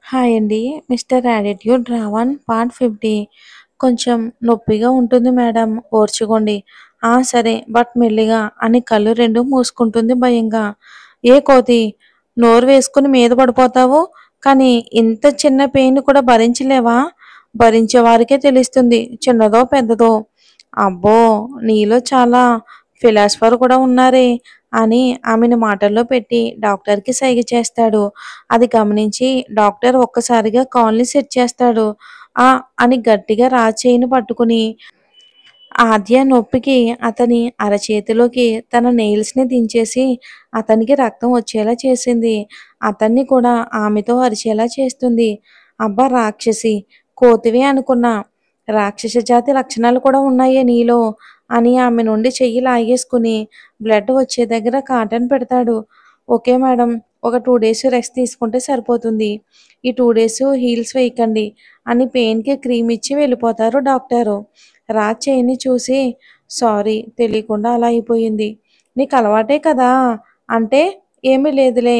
Hi అండి. Mister attitude Ravan part 50. కొంచెం నొప్పిగా ఉంటుంది మేడం, ఓర్చుకోండి. సరే, బట్ మెల్లిగా అని కళ్ళు రెండు మూసుకుంటుంది భయంగా. ఏ కోతి, నోరు వేసుకుని మీద పడిపోతావు? కానీ ఇంత చిన్న పెయిన్ కూడా భరించలేవా? భరించే వారికే తెలుస్తుంది, చిన్నదో పెద్దదో. అబ్బో, నీలో చాలా ఫిలాసఫర్ కూడా ఉన్నారే అని ఆమెను మాటల్లో పెట్టి డాక్టర్కి సైగ చేస్తాడు. అది గమనించి డాక్టర్ ఒక్కసారిగా కాల్ని సెట్ చేస్తాడు. ఆ అని గట్టిగా రాచేయిని పట్టుకుని ఆద్య నొప్పికి అతని అరచేతిలోకి తన నెయిల్స్ని దించేసి అతనికి రక్తం వచ్చేలా చేసింది. అతన్ని కూడా ఆమెతో అరిచేలా చేస్తుంది. అబ్బా రాక్షసి, కోతివే అనుకున్నా. రాక్షస జాతి లక్షణాలు కూడా ఉన్నాయే నీలో అని ఆమె నుండి చెయ్యి లాగేసుకుని బ్లడ్ వచ్చే దగ్గర కాటన్ పెడతాడు. ఓకే మేడం, ఒక 2 డేస్ రెస్ట్ తీసుకుంటే సరిపోతుంది. ఈ 2 డేస్ హీల్స్ వేయకండి అని పెయిన్కి క్రీమ్ ఇచ్చి వెళ్ళిపోతారు డాక్టరు. రాజ్ చేయిని చూసి సారీ, తెలియకుండా అలా అయిపోయింది. నీకు అలవాటే కదా అంటే ఏమీ లేదులే.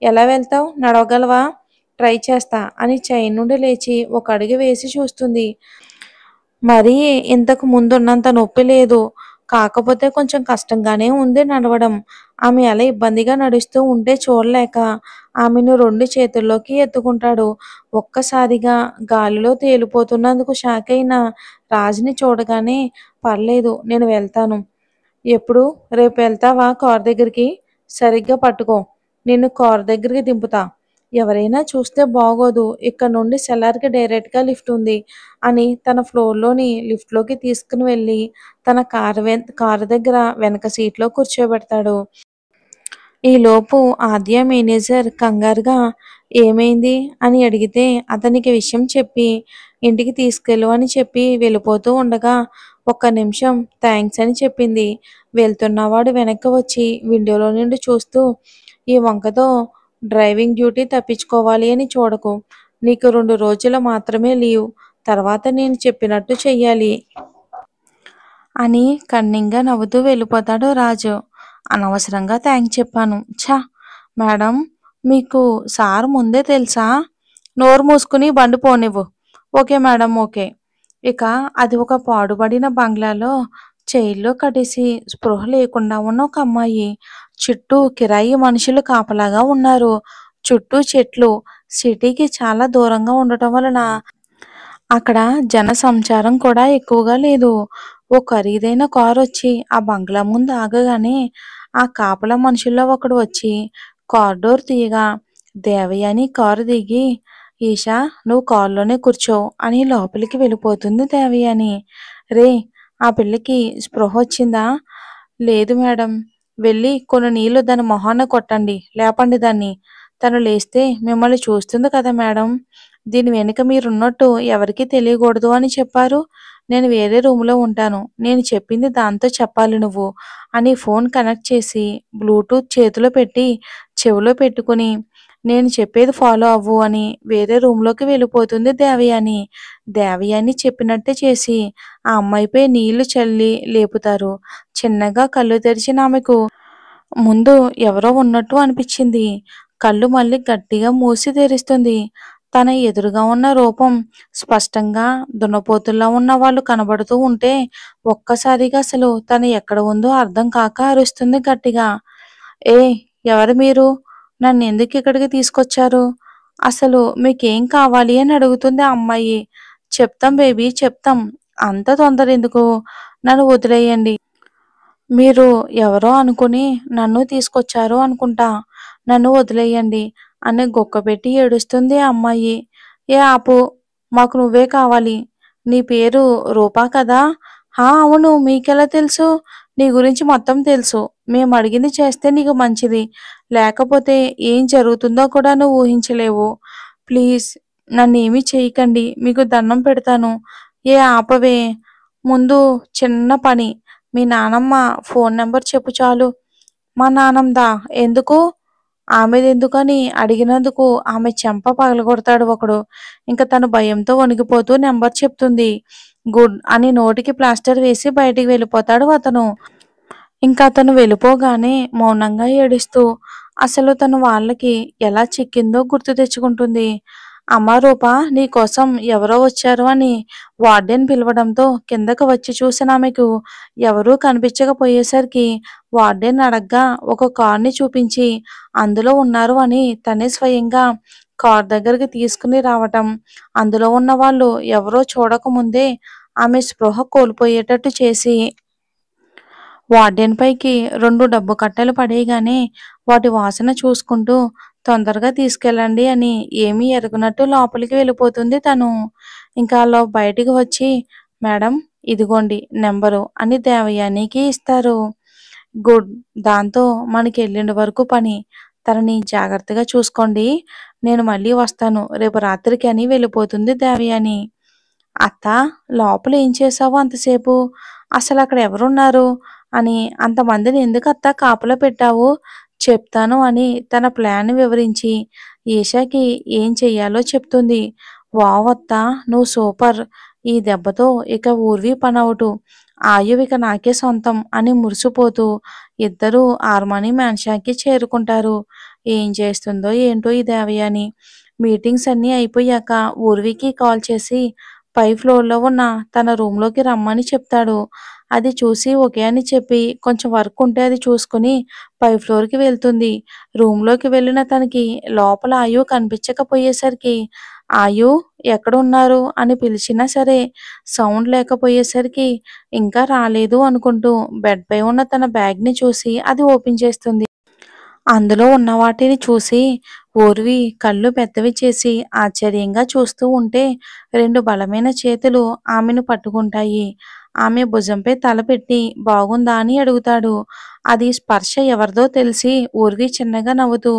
ఎలా వెళ్తావు, నడవగలవా? ట్రై చేస్తా అని చైన్ నుండి లేచి ఒక అడుగు వేసి చూస్తుంది. మరీ ఇంతకు ముందున్నంత నొప్పి లేదు. కాకపోతే కొంచెం కష్టంగానే ఉంది నడవడం. ఆమె అలా ఇబ్బందిగా నడుస్తూ ఉంటే చూడలేక ఆమెను 2 చేతుల్లోకి ఎత్తుకుంటాడు. ఒక్కసారిగా గాలిలో తేలిపోతున్నందుకు షాక్ అయిన రాజుని చూడగానే పర్లేదు, నేను వెళ్తాను. ఎప్పుడు? రేపు వెళ్తావా కార్ దగ్గరికి? సరిగ్గా పట్టుకో, నిన్ను కార్ దగ్గరికి దింపుతా. ఎవరైనా చూస్తే బాగోదు. ఇక్కడ నుండి సెల్లార్కి డైరెక్ట్గా లిఫ్ట్ ఉంది అని తన ఫ్లోర్లోని లిఫ్ట్లోకి తీసుకుని వెళ్ళి తన కారు దగ్గర వెనక సీట్లో కూర్చోబెడతాడు. ఈలోపు ఆద్య మేనేజర్ కంగారుగా ఏమైంది అని అడిగితే అతనికి విషయం చెప్పి ఇంటికి తీసుకెళ్ళు అని చెప్పి వెళ్ళిపోతూ ఉండగా ఒక్క నిమిషం థ్యాంక్స్ అని చెప్పింది. వెళ్తున్నవాడు వెనక్కి వచ్చి విండోలో నుండి చూస్తూ ఈ వంకతో డ్రైవింగ్ డ్యూటీ తప్పించుకోవాలి అని చూడకు. నీకు 2 రోజులు మాత్రమే లీవ్. తర్వాత నేను చెప్పినట్టు చెయ్యాలి అని కన్నింగా నవ్వుతూ వెళ్ళిపోతాడు రాజు. అనవసరంగా థ్యాంక్స్ చెప్పాను. ఛ మేడం, మీకు సార్ ముందే తెలుసా? నోరు మూసుకుని బండి పోనివ్వు. Okay madam, okay. ఇక అది ఒక పాడుబడిన బంగ్లాలో చైర్లో కట్టేసి స్పృహ లేకుండా ఉన్న ఒక అమ్మాయి. చుట్టూ కిరాయి మనుషులు కాపలాగా ఉన్నారు. చుట్టూ చెట్లు. సిటీకి చాలా దూరంగా ఉండటం వలన అక్కడ జన సంచారం కూడా ఎక్కువగా లేదు. ఓ ఖరీదైన కారు వచ్చి ఆ బంగ్లా ముందు ఆగగానే ఆ కాపలా మనుషుల్లో ఒకడు వచ్చి కార్ డోర్ తీయగా దేవయాని కారు దిగి ఈషా, నువ్వు కారులోనే కూర్చో అని లోపలికి వెళ్ళిపోతుంది దేవయాని. రే, ఆ పిల్లకి స్పృహ వచ్చిందా? లేదు మేడం. వెళ్ళి కొన్ని నీళ్లు దాని మొహాన కొట్టండి, లేపండి దాన్ని. తను లేస్తే మిమ్మల్ని చూస్తుంది కదా మేడం. దీని వెనుక మీరున్నట్టు ఎవరికీ తెలియకూడదు అని చెప్పారు. నేను వేరే రూమ్లో ఉంటాను. నేను చెప్పింది దాంతో చెప్పాలి నువ్వు అని ఫోన్ కనెక్ట్ చేసి బ్లూటూత్ చేతిలో పెట్టి చెవిలో పెట్టుకుని నేను చెప్పేది ఫాలో అవ్వు అని వేరే రూమ్లోకి వెళ్ళిపోతుంది దేవయాని. దేవయాని చెప్పినట్టే చేసి ఆ అమ్మాయిపై నీళ్లు చల్లి లేపుతారు. చిన్నగా కళ్ళు తెరిచిన ఆమెకు ముందు ఎవరో ఉన్నట్టు అనిపించింది. కళ్ళు మళ్ళీ గట్టిగా మూసి తెరుస్తుంది. తన ఎదురుగా ఉన్న రూపం స్పష్టంగా దున్నపోతుల్లా ఉన్న వాళ్ళు కనబడుతూ ఉంటే ఒక్కసారిగా అసలు తను ఎక్కడ ఉందో అర్థం కాక అరుస్తుంది గట్టిగా. ఏ, ఎవరు మీరు? నన్ను ఎందుకు ఇక్కడికి తీసుకొచ్చారు? అసలు మీకేం కావాలి అని అడుగుతుంది ఆ అమ్మాయి. చెప్తాం బేబీ, చెప్తాం. అంత తొందర ఎందుకు? నన్ను వదిలేయండి. మీరు ఎవరో అనుకుని నన్ను తీసుకొచ్చారు అనుకుంటా. నన్ను వదిలేయండి అని గుక్కపెట్టి ఏడుస్తుంది ఆ అమ్మాయి. ఏ ఆపు, మాకు నువ్వే కావాలి. నీ పేరు రూపా కదా? అవును, మీకెలా తెలుసు? నీ గురించి మొత్తం తెలుసు. మేము అడిగింది చేస్తే నీకు మంచిది, లేకపోతే ఏం జరుగుతుందో కూడా నువ్వు ఊహించలేవు. ప్లీజ్ నన్నేమీ చేయకండి, మీకు దండం పెడతాను. ఏ ఆపవే. ముందు చిన్న పని. మీ నానమ్మ ఫోన్ నెంబర్ చెప్పు చాలు. మా నాన్నమ్దా? ఎందుకు? ఆమెదెందుకని అడిగినందుకు ఆమె చెంప పగలగొడతాడు ఒకడు. ఇంక తను భయంతో వణికిపోతూ నెంబర్ చెప్తుంది. గుడ్ అని నోటికి ప్లాస్టర్ వేసి బయటికి వెళ్ళిపోతాడు అతను. ఇంకా అతను వెళ్ళిపోగానే మౌనంగా ఏడుస్తూ అసలు తను వాళ్ళకి ఎలా చిక్కిందో గుర్తు తెచ్చుకుంటుంది. అమ్మా రూప, నీకోసం ఎవరో వచ్చారు అని వార్డెన్ పిలవడంతో కిందకు వచ్చి చూసిన ఆమెకు ఎవరూ కనిపించకపోయేసరికి వార్డెన్ అడగ్గా ఒక కార్‌ని చూపించి అందులో ఉన్నారు అని తనే స్వయంగా కార్ దగ్గరికి తీసుకుని రావటం, అందులో ఉన్న వాళ్ళు ఎవరో చూడకముందే ఆమె స్పృహ కోల్పోయేటట్టు చేసి వార్డెన్ పైకి 2 డబ్బు కట్టలు పడేయగానే వాటి వాసన చూసుకుంటూ తొందరగా తీసుకెళ్ళండి అని ఏమీ ఎరగనట్టు లోపలికి వెళ్ళిపోతుంది తను. ఇంకా ఆళ్ళు బయటికి వచ్చి మేడం ఇదిగోండి నెంబరు అని దేవయానికి ఇస్తారు. గుడ్. దాంతో మనకి ఎల్లుండి వరకు పని. తనని జాగ్రత్తగా చూసుకోండి. నేను మళ్ళీ వస్తాను రేపు రాత్రికి అని వెళ్ళిపోతుంది దేవయాని. అత్త, లోపల ఏం చేశావు అంతసేపు? అసలక్కడ ఎవరున్నారు? అని అంతమందిని ఎందుకత్తా కాపలా పెట్టావు? చెప్తాను అని తన ప్లాన్ వివరించి ఈషాకి ఏం చెయ్యాలో చెప్తుంది. వావ్ అత్తా! నువ్వు సూపర్! ఈ దెబ్బతో ఇక ఊర్వి పనవుటు. ఆయువు ఇక నాకే సొంతం అని మురిసిపోతూ ఇద్దరూ హార్మోనీ మ్యాన్షన్‌కి చేరుకుంటారు. ఏం చేస్తుందో ఏంటో ఈ దేవయాని. మీటింగ్స్ అన్నీ అయిపోయాక ఊర్వికి కాల్ చేసి పై ఫ్లోర్‌లో ఉన్న తన రూమ్‌లోకి రమ్మని చెప్తాడు. అది చూసి ఓకే అని చెప్పి కొంచెం వర్క్ ఉంటే అది చూసుకుని పై ఫ్లోర్‌కి వెళ్తుంది. రూమ్‌లోకి వెళ్ళిన తనకి లోపల ఆయు కనిపించకపోయేసరికి ఆయు ఎక్కడున్నారు అని పిలిచినా సరే సౌండ్ లేకపోయేసరికి ఇంకా రాలేదు అనుకుంటూ బెడ్‌పై ఉన్న తన బ్యాగ్‌ని చూసి అది ఓపెన్ చేస్తుంది. అందులో ఉన్న వాటిని చూసి ఊర్వి కళ్ళు పెద్దవి చేసి ఆశ్చర్యంగా చూస్తూ ఉంటే 2 బలమైన చేతులు ఆమెను పట్టుకుంటాయి. ఆమె భుజంపై తల పెట్టి బాగుందా అని అడుగుతాడు. అది స్పర్శ ఎవరిదో తెలిసి ఊర్వి చిన్నగా నవ్వుతూ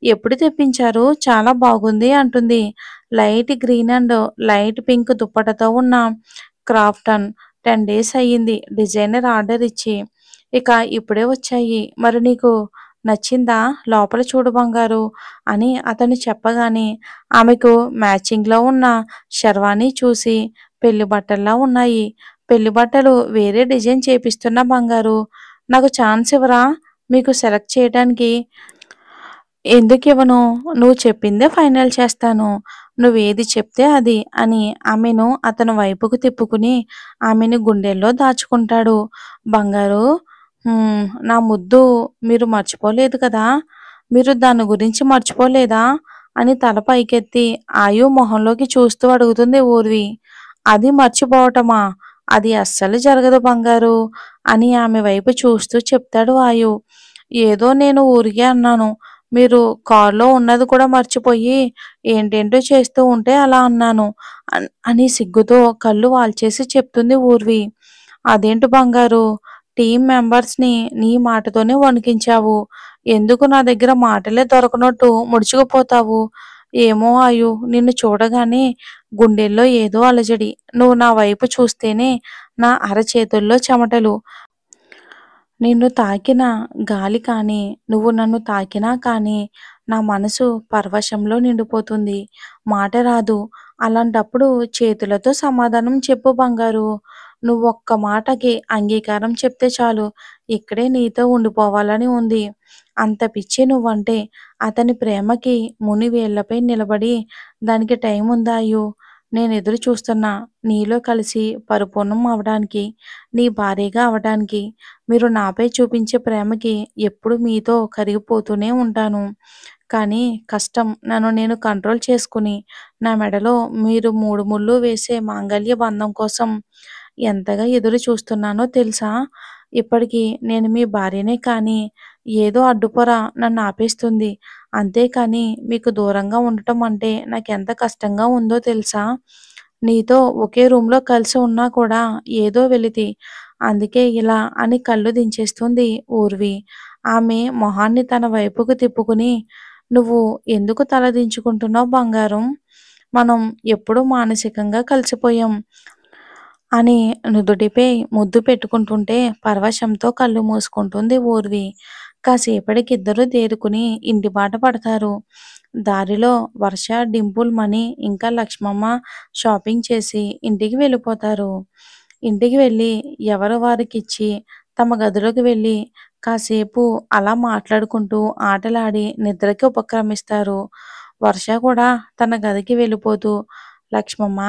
ఎప్పుడు తెప్పించారు? చాలా బాగుంది అంటుంది. Light green and light pink దుప్పటతో ఉన్న క్రాఫ్టన్. 10 డేస్ అయ్యింది డిజైనర్ ఆర్డర్ ఇచ్చి. ఇక ఇప్పుడే వచ్చాయి. మరి నీకు నచ్చిందా? లోపల చూడు బంగారు అని అతను చెప్పగానే ఆమెకు మ్యాచింగ్‌లో ఉన్న షర్వాణి చూసి పెళ్లి బట్టల్లా ఉన్నాయి. పెళ్లి బట్టలు వేరే డిజైన్ చేపిస్తున్నా బంగారు. నాకు ఛాన్స్ ఇవ్వరా? మీకు సెలెక్ట్ చేయడానికి? ఎందుకివ్వను? నువ్వు చెప్పిందే ఫైనల్ చేస్తాను. నువ్వేది చెప్తే అది అని ఆమెను అతని వైపుకు తిప్పుకుని ఆమెని గుండెల్లో దాచుకుంటాడు. బంగారు, నా ముద్దు మీరు మర్చిపోలేదు కదా? మీరు దాని గురించి మర్చిపోలేదా? అని తల పైకెత్తి ఆయు మొహంలోకి చూస్తూ అడుగుతుంది ఊర్వి. అది మర్చిపోవటమా? అది అస్సలు జరగదు బంగారు అని ఆమె వైపు చూస్తూ చెప్తాడు ఆయు. ఏదో నేను ఊరికే అన్నాను. మీరు కారులో ఉన్నది కూడా మర్చిపోయి ఏంటేంటో చేస్తూ ఉంటే అలా అన్నాను అని సిగ్గుతో కళ్ళు వాల్చేసి చెప్తుంది ఊర్వి. అదేంటి బంగారు, టీమ్ మెంబర్స్‌ని నీ మాటతోనే వణికించావు. ఎందుకు నా దగ్గర మాటలే దొరకనట్టు ముడుచుకుపోతావు? ఏమో ఆయు, నిన్ను చూడగానే గుండెల్లో ఏదో అలజడి. నువ్వు నా వైపు చూస్తేనే నా అరచేతుల్లో చెమటలు. నిన్ను తాకిన గాలి కానీ, నువ్వు నన్ను తాకినా కానీ, నా మనసు పరవశంలో నిండిపోతుంది. మాట రాదు. అలాంటప్పుడు చేతులతో సమాధానం చెప్పు బంగారు. నువ్వొక్క మాటకి అంగీకారం చెప్తే చాలు. ఇక్కడే నీతో ఉండిపోవాలని ఉంది. అంత పిచ్చి నువ్వంటే. అతని ప్రేమకి ముని వేళ్ళపై నిలబడి దానికి టైం ఉందా అయ్యో? నేనెదురు చూస్తున్నా. నీలో కలిసి పరిపూర్ణం అవ్వడానికి, నీ భార్యగా అవ్వడానికి. మీరు నాపై చూపించే ప్రేమకి ఎప్పుడు మీతో కరిగిపోతూనే ఉంటాను. కానీ కష్టం. నన్ను నేను కంట్రోల్ చేసుకుని, నా మెడలో మీరు 3 ముళ్ళు వేసే మాంగల్య బంధం కోసం ఎంతగా ఎదురు చూస్తున్నానో తెలుసా? ఇప్పటికి నేను మీ భార్యనే కానీ, ఏదో అడ్డుపొర నన్ను ఆపేస్తుంది. అంతేకాని మీకు దూరంగా ఉండటం అంటే నాకెంత కష్టంగా ఉందో తెలుసా? నీతో ఒకే రూమ్‌లో కలిసి ఉన్నా కూడా ఏదో వెలితి. అందుకే ఇలా అని కళ్ళు దించేస్తుంది ఊర్వి. ఆమె మొహాన్ని తన వైపుకు తిప్పుకుని, "నువ్వు ఎందుకు తల దించుకుంటున్నావు బంగారం? మనం ఎప్పుడూ మానసికంగా కలిసిపోయాం" అని నుదుటిపై ముద్దు పెట్టుకుంటుంటే పరవశంతో కళ్ళు మూసుకుంటుంది ఊర్వి. కాసేపటికి ఇద్దరూ తేరుకుని ఇంటి బాట పడతారు. దారిలో వర్ష, డింపుల్, మణి ఇంకా లక్ష్మమ్మ షాపింగ్ చేసి ఇంటికి వెళ్ళిపోతారు. ఇంటికి వెళ్ళి ఎవరు వారికిచ్చి తమ గదిలోకి వెళ్ళి కాసేపు అలా మాట్లాడుకుంటూ ఆటలాడి నిద్రకి ఉపక్రమిస్తారు. వర్ష కూడా తన గదికి వెళ్ళిపోతూ, లక్ష్మమ్మ,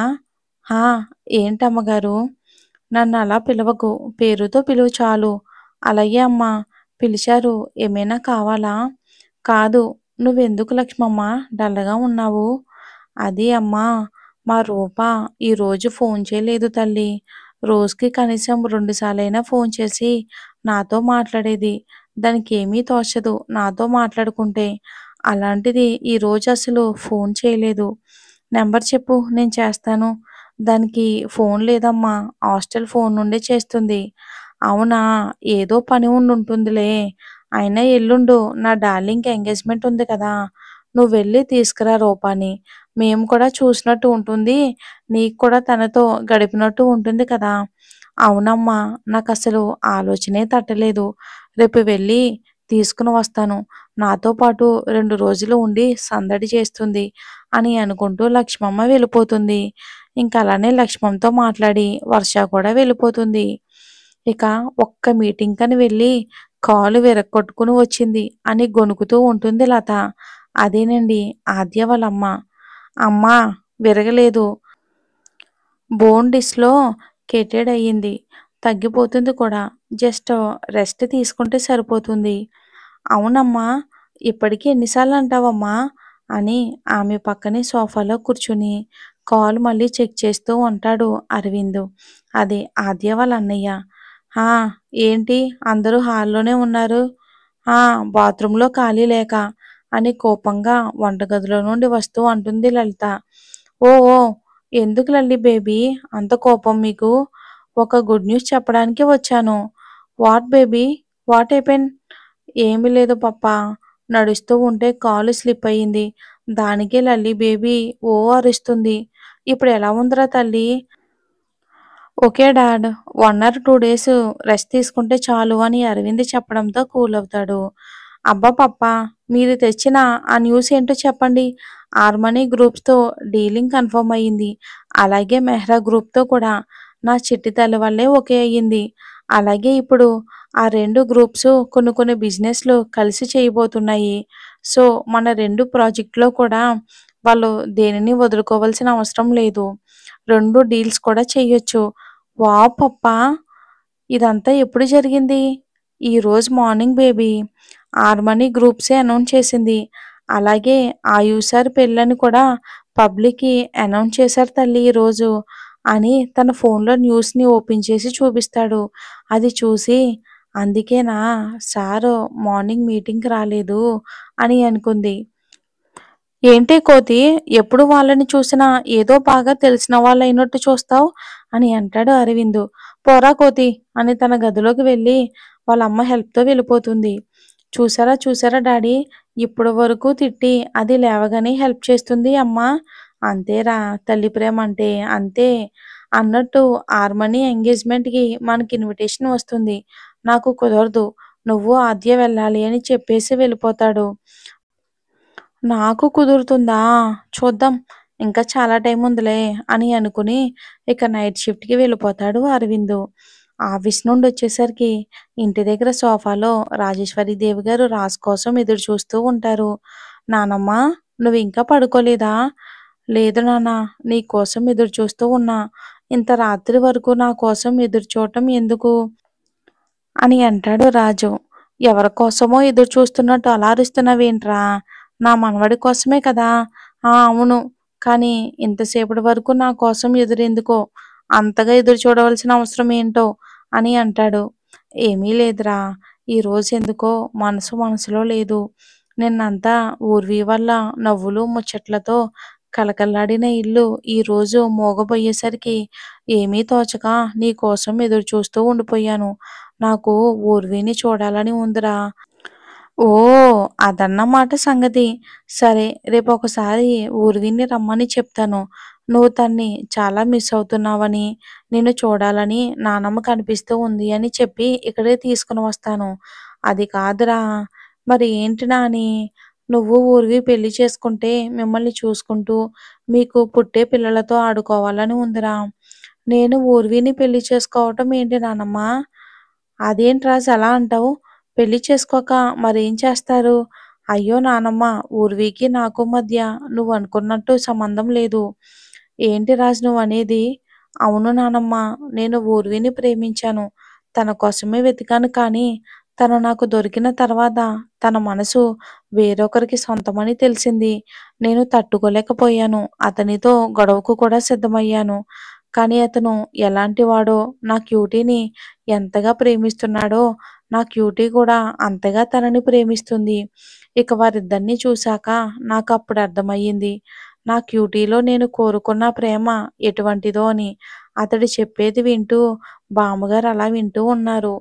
హా, ఏంటమ్మగారు? నన్ను అలా పిలవకు, పేరుతో పిలువు చాలు. అలాగే అమ్మా, పిలిచారు, ఏమైనా కావాలా? కాదు, నువ్వెందుకు లక్ష్మమ్మ డల్‌గా ఉన్నావు? అది అమ్మా, మా రూప ఈరోజు ఫోన్ చేయలేదు తల్లి. రోజుకి కనీసం 2 సార్లైనా ఫోన్ చేసి నాతో మాట్లాడేది. దానికేమీ తోచదు నాతో మాట్లాడుకుంటే. అలాంటిది ఈరోజు అసలు ఫోన్ చేయలేదు. నంబర్ చెప్పు, నేను చేస్తాను. దానికి ఫోన్ లేదమ్మా, హాస్టల్ ఫోన్ నుండే చేస్తుంది. అవునా, ఏదో పని ఉండుంటుందిలే. అయినా ఎల్లుండు నా డార్లింగ్‌కి ఎంగేజ్‌మెంట్ ఉంది కదా! నువ్వెళ్ళి తీసుకురా రూపాని. మేము కూడా చూసినట్టు ఉంటుంది. నీకు కూడా తనతో గడిపినట్టు ఉంటుంది కదా! అవునమ్మా, నాకసలు ఆలోచనే తట్టలేదు. రేపు వెళ్ళి తీసుకొని వస్తాను. నాతో పాటు 2 రోజులు ఉండి సందడి చేస్తుంది అని అనుకుంటూ లక్ష్మమ్మ వెళ్ళిపోతుంది. ఇంకలానే లక్ష్మమ్మతో మాట్లాడి వర్ష కూడా వెళ్ళిపోతుంది. ఇక ఒక్క మీటింగ్‌కని వెళ్ళి కాలు విరగ్గొట్టుకుని వచ్చింది అని గొణుకుతూ ఉంటుంది లత. అదేనండి ఆద్య వాళ్ళమ్మ. అమ్మా, విరగలేదు. బోన్ డిస్‌లోకేటెడ్ అయ్యింది. తగ్గిపోతుంది కూడా. జస్ట్ రెస్ట్ తీసుకుంటే సరిపోతుంది. అవునమ్మా, ఇప్పటికి ఎన్ని సార్లంటావమ్మా? అని ఆమె పక్కనే సోఫాలో కూర్చుని కాల్ మళ్ళీ చెక్ చేస్తూ ఉంటాడు అరవింద్. అదే ఆద్య వాళ్ళ అన్నయ్య. ఆ! ఏంటి అందరూ హాల్లోనే ఉన్నారు? ఆ! బాత్రూంలో ఖాళీ లేక అని కోపంగా వంటగదిలో నుండి వస్తూ అంటుంది లలిత. ఓ ఓ, ఎందుకు లల్లి బేబీ అంత కోపం మీకు? ఒక గుడ్ న్యూస్ చెప్పడానికి వచ్చాను. What baby, what happened? ఏమీ లేదు పప్పా. నడుస్తూ ఉంటే కాలు స్లిప్ అయింది. దానికే లల్లి బేబీ ఓ అరుస్తుంది. ఇప్పుడు ఎలా ఉందిరా తల్లి? Okay dad. 1 or 2 days rest తీసుకుంటే చాలు అని అరవింద్ చెప్పడంతో కూల్ అవుతాడు. అబ్బా పప్పా, మీరు తెచ్చిన ఆ న్యూస్ ఏంటో చెప్పండి. హార్మనీ గ్రూప్స్‌తో డీలింగ్ కన్ఫర్మ్ అయింది. అలాగే మెహ్రా గ్రూప్‌తో కూడా. నా చిట్టి తల్లి వల్లే ఓకే అయ్యింది. అలాగే ఇప్పుడు ఆ 2 గ్రూప్స్ కొన్ని బిజినెస్‌లు కలిసి చేయబోతున్నాయి. సో, మన 2 ప్రాజెక్ట్‌లో కూడా వాళ్ళు దేనిని వదులుకోవాల్సిన అవసరం లేదు. 2 డీల్స్ కూడా చెయ్యొచ్చు. వావ్ పప్పా! ఇదంతా ఎప్పుడు జరిగింది? ఈరోజు మార్నింగ్ బేబీ. హార్మనీ గ్రూప్సే అనౌన్స్ చేసింది. అలాగే ఆయుష్ సార్ పెళ్ళని కూడా పబ్లిక్‌కి అనౌన్స్ చేశారు తల్లి ఈరోజు అని తన ఫోన్‌లో న్యూస్‌ని ఓపెన్ చేసి చూపిస్తాడు. అది చూసి అందుకేనా సారు మార్నింగ్ మీటింగ్‌కి రాలేదు అని అనుకుంది. ఏంటే కోతి, ఎప్పుడు వాళ్ళని చూసినా ఏదో బాగా తెలిసిన వాళ్ళయినట్టు చూస్తావు అని అంటాడు అరవింద్. పోరా కోతి అని తన గదిలోకి వెళ్ళి వాళ్ళ అమ్మ హెల్ప్‌తో వెళ్ళిపోతుంది. చూసారా చూసారా డాడీ, ఇప్పటి వరకు తిట్టి అది లేవగానే హెల్ప్ చేస్తుంది అమ్మ. అంతేరా, తల్లి ప్రేమ అంటే అంతే. అన్నట్టు హార్మనీ ఎంగేజ్మెంట్‌కి మనకి ఇన్విటేషన్ వస్తుంది. నాకు కుదరదు. నువ్వు ఆద్య వెళ్ళాలి అని చెప్పేసి వెళ్ళిపోతాడు. నాకు కుదురుతుందా? చూద్దాం. ఇంకా చాలా టైం ఉందిలే అని అనుకుని ఇక నైట్ షిఫ్ట్‌కి వెళ్ళిపోతాడు అరవింద్. ఆఫీస్ నుండొచ్చేసరికి ఇంటి దగ్గర సోఫాలో రాజేశ్వరీదేవి గారు రాజ్ కోసం ఎదురు చూస్తూ ఉంటారు. నానమ్మ, నువ్వింకా పడుకోలేదా? లేదు నాన్న, నీ కోసం ఎదురు చూస్తూ ఉన్నా. ఇంత రాత్రి వరకు నా కోసం ఎదురు చూడటం ఎందుకు? అని అంటాడు రాజు. ఎవరి కోసమో ఎదురు చూస్తున్నట్టు అలా అరుస్తున్నావేంట్రా? నా మనవడి కోసమే కదా! ఆ! అవును. కానీ ఇంతసేపటి వరకు నా కోసం ఎదురెందుకో? అంతగా ఎదురు చూడవలసిన అవసరం ఏంటో? అని అంటాడు. ఏమీ లేదురా. ఈరోజెందుకో మనసులో లేదు. నిన్నంతా ఊర్వి వల్ల నవ్వులు, ముచ్చట్లతో కళకళలాడిన ఇల్లు ఈరోజు మూగబోయేసరికి ఏమీ తోచక నీ కోసం ఎదురుచూస్తూ ఉండిపోయాను. నాకు ఊర్విని చూడాలని ఉందిరా. ఓహ్! అదన్నమాట సంగతి. సరే, రేపొకసారి ఊర్విని రమ్మని చెప్తాను. నువ్వు తన్ని చాలా మిస్ అవుతున్నావని, నిన్ను చూడాలని నానమ్మకి అనిపిస్తూ ఉంది అని చెప్పి ఇక్కడికి తీసుకొని వస్తాను. అది కాదురా! మరి ఏంటి నాని? నువ్వు ఊర్వి పెళ్లి చేసుకుంటే మిమ్మల్ని చూసుకుంటూ, మీకు పుట్టే పిల్లలతో ఆడుకోవాలని ఉందిరా. నేను ఊర్విని పెళ్లి చేసుకోవటం ఏంటి నానమ్మ? అదేంటి రాజు అలా అంటావు? పెళ్లి చేసుకోక మరేం చేస్తారు? అయ్యో నానమ్మ, ఊర్వికి నాకు మధ్య నువ్వు అనుకున్నట్టు సంబంధం లేదు. ఏంటి రాజు నువ్వనేది? అవును నానమ్మ, నేను ఊర్విని ప్రేమించాను. తన కోసమే వెతికాను కానీ తను నాకు దొరికిన తర్వాత తన మనసు వేరొకరికి సొంతమని తెలిసింది. నేను తట్టుకోలేకపోయాను. అతనితో గొడవకు కూడా సిద్ధమయ్యాను. కానీ అతను ఎలాంటివాడో, నా క్యూటీని ఎంతగా ప్రేమిస్తున్నాడో నా క్యూటీ కూడా అంతగా తనని ప్రేమిస్తుంది. ఇక వారిద్దరిని చూశాక నాకప్పుడు అర్థమయ్యింది. నా క్యూటీలో నేను కోరుకున్న ప్రేమ ఎటువంటిదో అని. అతడు చెప్పేది వింటూ బామ్మగారు అలా వింటూ ఉన్నారు.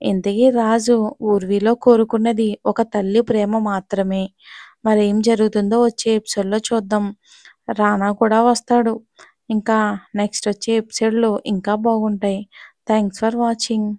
ఇంతకీ రాజు ఊర్విలో కోరుకున్నది ఒక తల్లి ప్రేమ మాత్రమే. మరేం జరుగుతుందో వచ్చే ఎపిసోడ్‌లో చూద్దాం. రానా కూడా వస్తాడు. ఇంకా నెక్స్ట్ వచ్చే ఎపిసోడ్‌లో ఇంకా బాగుంటాయి. Thanks for watching.